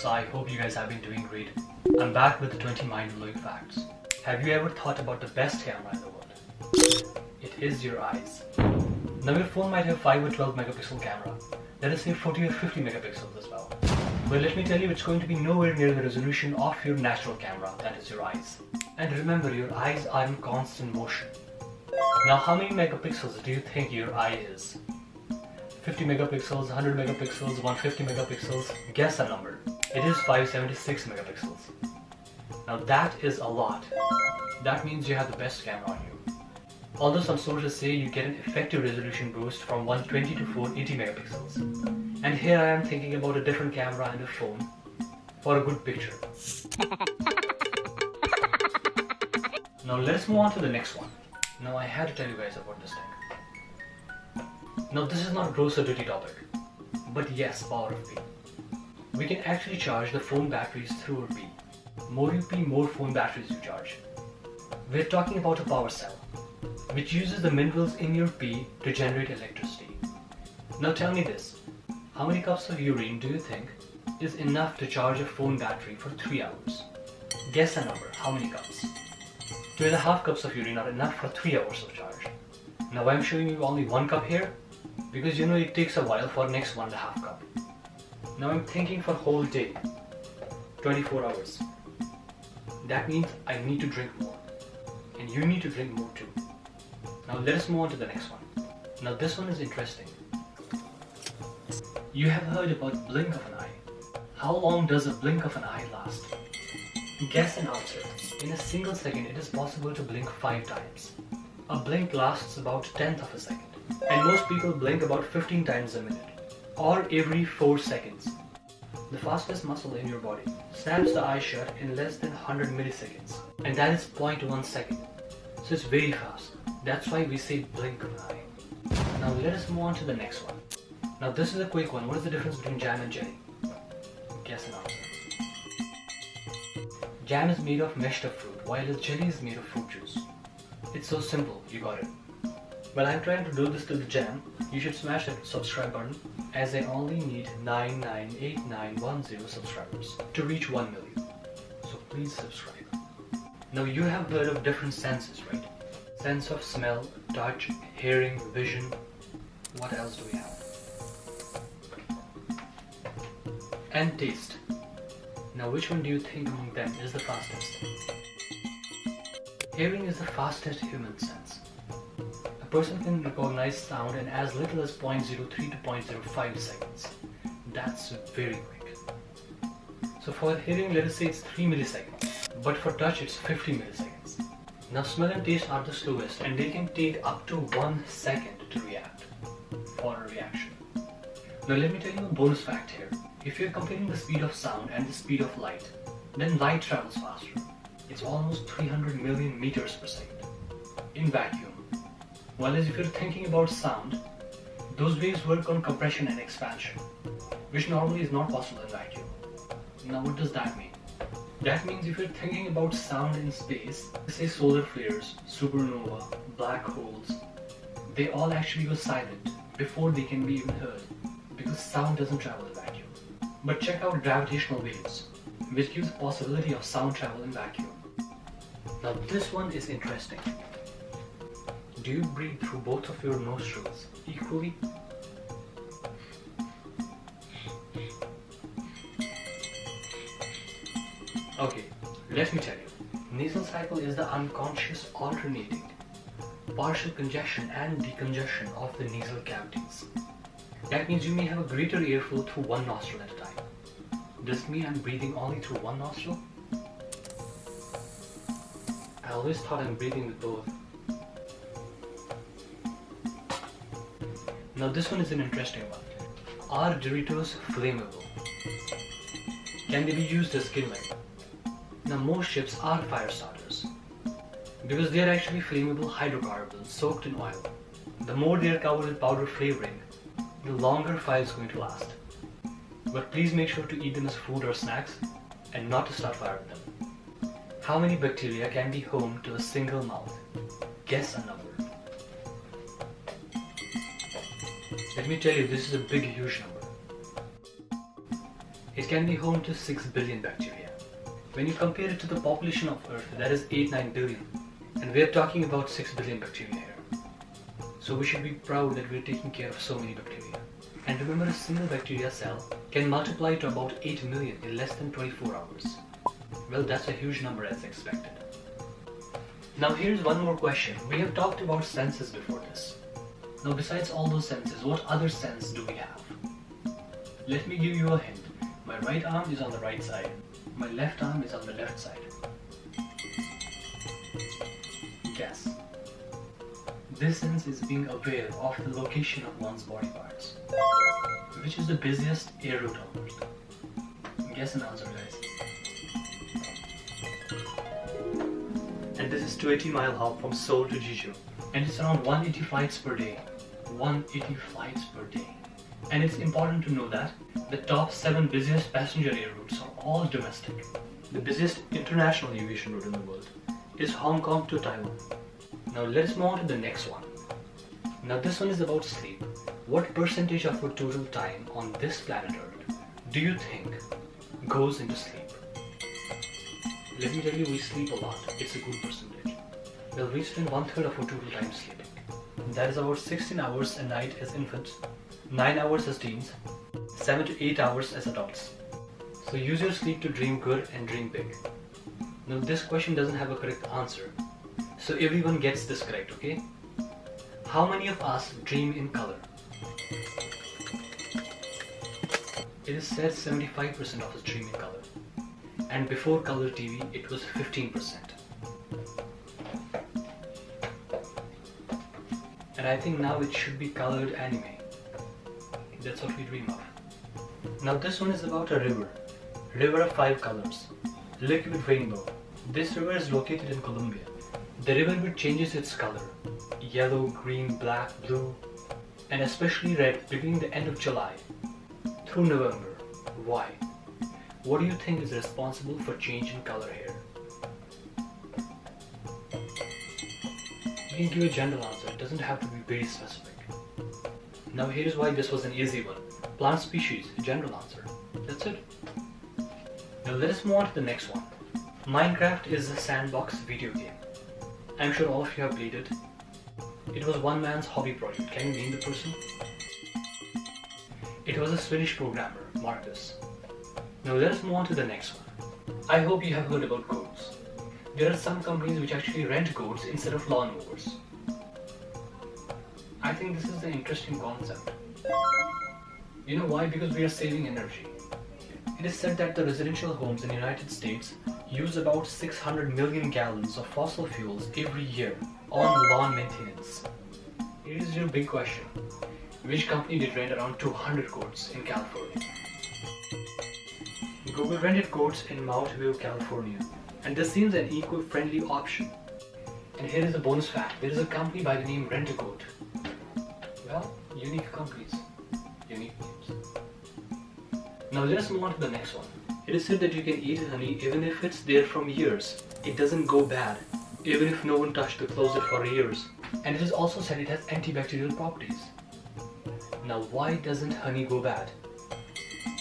So I hope you guys have been doing great. I'm back with the 20 mind-blowing facts. Have you ever thought about the best camera in the world? It is your eyes. Now your phone might have 5 or 12 megapixel camera. Let us say 40 or 50 megapixels as well. But let me tell you, it's going to be nowhere near the resolution of your natural camera, that is your eyes. And remember, your eyes are in constant motion. Now how many megapixels do you think your eye is? 50 megapixels, 100 megapixels, 150 megapixels? Guess a number. It is 576 megapixels. Now that is a lot. That means you have the best camera on you. Although some sources say you get an effective resolution boost from 120 to 480 megapixels. And here I am thinking about a different camera and a phone for a good picture. Now let's move on to the next one. Now I had to tell you guys about this thing. Now this is not gross or dirty topic, but yes, power of P. We can actually charge the phone batteries through our P. More you pee, more phone batteries you charge. We're talking about a power cell, which uses the minerals in your pee to generate electricity. Now tell me this, how many cups of urine do you think is enough to charge a phone battery for 3 hours? Guess a number, how many cups? 2.5 cups of urine are enough for 3 hours of charge. Now I'm showing you only 1 cup here, because you know it takes a while for next 1.5 cup. Now I'm thinking for whole day, 24 hours. That means I need to drink more. And you need to drink more too. Now let us move on to the next one. Now this one is interesting. You have heard about blink of an eye. How long does a blink of an eye last? Guess an answer. In a single second it is possible to blink 5 times. A blink lasts about 1/10 of a second. And most people blink about 15 times a minute. Or every 4 seconds. The fastest muscle in your body snaps the eye shut in less than 100 milliseconds. And that is 0.1 second. So it's very fast. That's why we say blink of an eye. Now let us move on to the next one. Now this is a quick one. What is the difference between jam and jelly? Guess an answer. Jam is made of mashed up fruit, while jelly is made of fruit juice. It's so simple, you got it. But I'm trying to do this to the jam. You should smash that subscribe button, as I only need 998910 subscribers to reach 1 million. So please subscribe. Now you have heard of different senses, right? Sense of smell, touch, hearing, vision. What else do we have? And taste. Now which one do you think among them is the fastest? Hearing is the fastest human sense. A person can recognize sound in as little as 0.03 to 0.05 seconds. That's very quick. So for hearing, let us say it's 3 milliseconds. But for touch, it's 50 milliseconds. Now smell and taste are the slowest, and they can take up to 1 second to react for a reaction. Now let me tell you a bonus fact here. If you're comparing the speed of sound and the speed of light, then light travels faster. It's almost 300 million meters per second in vacuum. Whereas if you're thinking about sound, those waves work on compression and expansion, which normally is not possible in vacuum. Now what does that mean? That means if you're thinking about sound in space, say solar flares, supernova, black holes, they all actually go silent before they can be even heard, because sound doesn't travel in vacuum. But check out gravitational waves, which gives the possibility of sound travel in vacuum. Now this one is interesting. Do you breathe through both of your nostrils equally? Okay, let me tell you. Nasal cycle is the unconscious alternating partial congestion and decongestion of the nasal cavities. That means you may have a greater airflow through one nostril at a time. Does it mean I'm breathing only through one nostril? I always thought I'm breathing with both. Now this one is an interesting one. Are doritos flammable? Can they be used as kindling? Now most chips are fire starters, because they are actually flammable hydrocarbons soaked in oil. The more they are covered with powder flavoring, the longer fire is going to last. But please make sure to eat them as food or snacks and not to start fire with them. How many bacteria can be home to a single mouth? Guess a number. Let me tell you, this is a big, huge number. it can be home to 6 billion bacteria. When you compare it to the population of Earth, that is 8-9 billion, and we are talking about 6 billion bacteria here. So we should be proud that we are taking care of so many bacteria. And remember, a single bacteria cell can multiply to about 8 million in less than 24 hours. Well, that's a huge number as expected. Now here's one more question. We have talked about senses before this. Now besides all those senses, what other sense do we have? Let me give you a hint. My right arm is on the right side. My left arm is on the left side. Guess. This sense is being aware of the location of one's body parts. Which is the busiest air route on Earth? Guess an answer, guys. And this is 280-mile hop from Seoul to Jeju. And it's around 180 flights per day. 180 flights per day. And it's important to know that the top 7 busiest passenger air routes are all domestic. The busiest international aviation route in the world is Hong Kong to Taiwan. Now let's move on to the next one. Now this one is about sleep. What percentage of our total time on this planet Earth do you think goes into sleep? Let me tell you, we sleep a lot. It's a good percentage. Well, we spend 1/3 of our total time sleeping. That is about 16 hours a night as infants, 9 hours as teens, 7 to 8 hours as adults. So use your sleep to dream good and dream big. Now this question doesn't have a correct answer. So everyone gets this correct, okay? How many of us dream in color? It is said 75% of us dream in color. And before color TV, it was 15%. And I think now it should be colored anime. That's what we dream of. Now this one is about a river. River of 5 colors. Liquid rainbow. This river is located in Colombia. The river changes its color. Yellow, green, black, blue, and especially red beginning the end of July through November. Why? What do you think is responsible for change in color here? You can give a general answer, it doesn't have to be very specific. Now here's why this was an easy one. Plant species, a general answer. That's it. Now let us move on to the next one. Minecraft is a sandbox video game. I'm sure all of you have played it. It was one man's hobby project. Can you name the person? It was a Swedish programmer, Marcus. Now let us move on to the next one. I hope you have heard about goats. There are some companies which actually rent goats instead of lawnmowers. I think this is an interesting concept. You know why? Because we are saving energy. It is said that the residential homes in the United States use about 600 million gallons of fossil fuels every year on lawn maintenance. Here is your big question. Which company did rent around 200 goats in California? Google rented goats in Mount View, California. And this seems an eco-friendly option. And here is a bonus fact. There is a company by the name Rent-A-Goat. Well, unique companies. Unique names. Now let's move on to the next one. It is said that you can eat honey even if it's there from years. It doesn't go bad, even if no one touched the closet for years. And it is also said it has antibacterial properties. Now why doesn't honey go bad?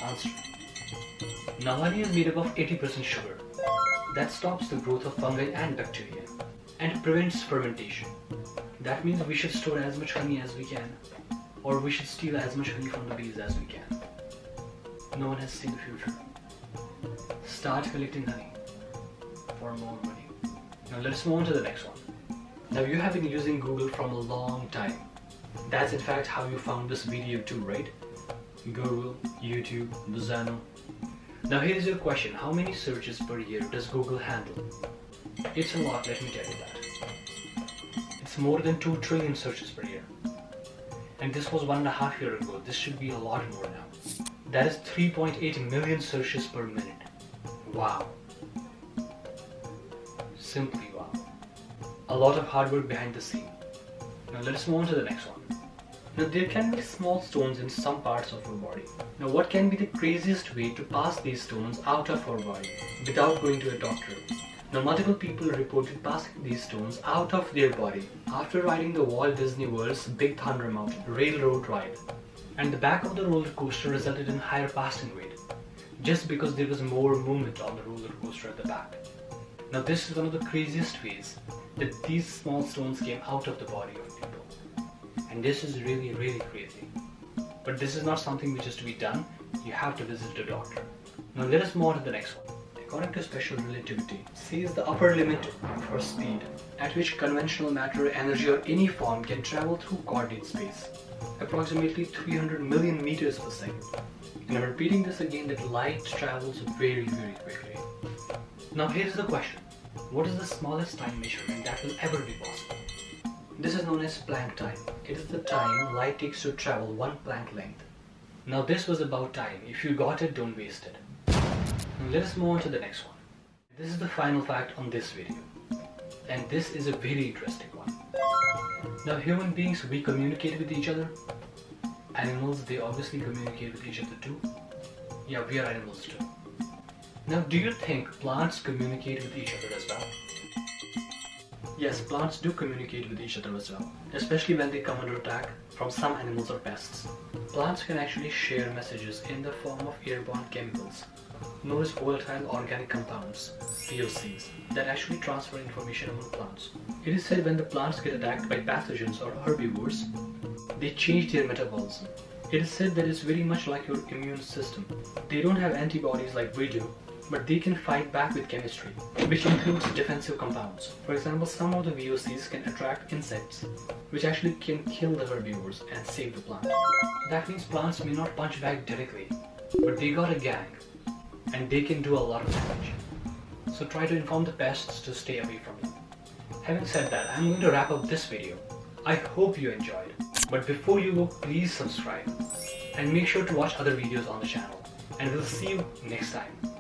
Answer. Now honey is made up of 80% sugar. That stops the growth of fungi and bacteria and prevents fermentation. That means we should store as much honey as we can, or we should steal as much honey from the bees as we can. No one has seen the future. Start collecting honey for more money. Now let's move on to the next one. Now you have been using Google from a long time. That's in fact how you found this video too, right? Google, YouTube, Boozano. Now here's your question. How many searches per year does Google handle? It's a lot, let me tell you that. It's more than 2 trillion searches per year. And this was 1.5 years ago. This should be a lot more now. That is 3.8 million searches per minute. Wow. Simply wow. A lot of hard work behind the scene. Now let's move on to the next one. Now there can be small stones in some parts of our body. Now what can be the craziest way to pass these stones out of our body without going to a doctor? Now multiple people reported passing these stones out of their body after riding the Walt Disney World's Big Thunder Mountain railroad ride. And the back of the roller coaster resulted in higher passing rate. just because there was more movement on the roller coaster at the back. Now this is one of the craziest ways that these small stones came out of the body of people. And this is really, really crazy. But this is not something which is to be done. You have to visit a doctor. Now let us move on to the next one. According to special relativity, C is the upper limit for speed at which conventional matter, energy or any form can travel through coordinate space, approximately 300 million meters per second. And I'm repeating this again, that light travels very, very quickly. Now here's the question. What is the smallest time measurement that will ever be possible? This is known as Planck time. It is the time light takes to travel one Planck length. Now this was about time. If you got it, don't waste it. Now let us move on to the next one. This is the final fact on this video. And this is a very interesting one. Now human beings, we communicate with each other. Animals, they obviously communicate with each other too. Yeah, we are animals too. Now do you think plants communicate with each other as well? Yes, plants do communicate with each other as well, especially when they come under attack from some animals or pests. Plants can actually share messages in the form of airborne chemicals, known as volatile organic compounds, VOCs, that actually transfer information among plants. It is said when the plants get attacked by pathogens or herbivores, they change their metabolism. It is said that it's very much like your immune system. They don't have antibodies like we do, but they can fight back with chemistry, which includes defensive compounds. For example, some of the VOCs can attract insects, which actually can kill the herbivores and save the plant. That means plants may not punch back directly, but they got a gang, and they can do a lot of damage. So try to inform the pests to stay away from you. Having said that, I'm going to wrap up this video. I hope you enjoyed. But before you go, please subscribe and make sure to watch other videos on the channel. And we'll see you next time.